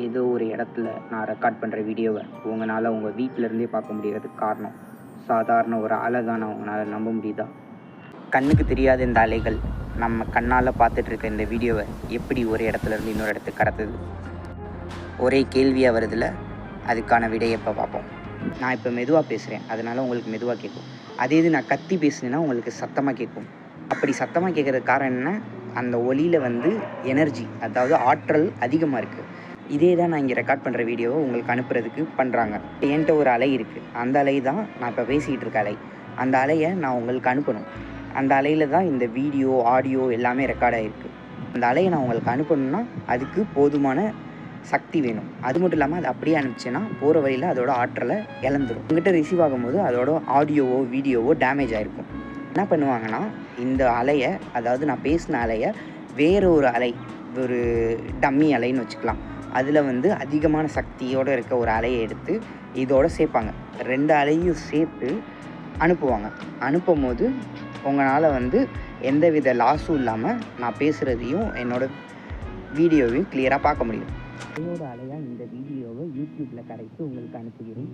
ஏதோ ஒரு இடத்துல நான் ரெக்கார்ட் பண்ணுற வீடியோவை உங்களால் உங்கள் வீட்டிலேருந்தே பார்க்க முடியறதுக்கு காரணம் சாதாரண ஒரு அலை தான் உங்களால் நம்ப முடியுதா? கண்ணுக்கு தெரியாத இந்த அலைகள் நம்ம கண்ணால் பார்த்துட்டு இருக்க இந்த வீடியோவை எப்படி ஒரு இடத்துலேருந்து இன்னொரு இடத்துக்கு கடத்துது? ஒரே கேள்வியாக வருதில்ல, அதுக்கான விடையை எப்போ பார்ப்போம். நான் இப்போ மெதுவாக பேசுகிறேன், அதனால் உங்களுக்கு மெதுவாக கேட்கும். அதே இது நான் கத்தி பேசுனேன்னா உங்களுக்கு சத்தமாக கேட்கும். அப்படி சத்தமாக கேட்குறதுக்கு காரணம் என்ன? அந்த ஒலியில் வந்து எனர்ஜி, அதாவது ஆற்றல் அதிகமாக இருக்குது. இதே தான் நான் இங்கே ரெக்கார்ட் பண்ணுற வீடியோவை உங்களுக்கு அனுப்புறதுக்கு பண்ணுறாங்க. என்கிட்ட ஒரு அலை இருக்குது, அந்த அலை தான் நான் இப்போ பேசிக்கிட்டு இருக்க அலை. அந்த அலையை நான் உங்களுக்கு அனுப்பணும். அந்த அலையில் தான் இந்த வீடியோ, ஆடியோ எல்லாமே ரெக்கார்ட் ஆகிருக்கு. அந்த அலையை நான் உங்களுக்கு அனுப்பணும்னா அதுக்கு போதுமான சக்தி வேணும். அது மட்டும் இல்லாமல் அது அப்படியே அனுப்பிச்சுன்னா போகிற வழியில் அதோட ஆற்றலை இழந்துடும். உங்கள்கிட்ட ரிசீவ் ஆகும்போது அதோட ஆடியோவோ வீடியோவோ டேமேஜ் ஆகிருக்கும். என்ன பண்ணுவாங்கன்னா, இந்த அலையை, அதாவது நான் பேசின அலையை வேறு ஒரு அலை, ஒரு டம்மி அலைன்னு வச்சுக்கலாம், அதில் வந்து அதிகமான சக்தியோடு இருக்க ஒரு அலையை எடுத்து இதோடு சேர்ப்பாங்க. 2 அலையும் சேர்த்து அனுப்புவாங்க. அனுப்பும் போது உங்களால் வந்து எந்தவித லாஸும் இல்லாமல் நான் பேசுகிறதையும் என்னோடய வீடியோவையும் கிளியராக பார்க்க முடியும். அலையோட அலையாக இந்த வீடியோவை யூடியூப்பில் கரைத்து உங்களுக்கு அனுப்புகிறேன்.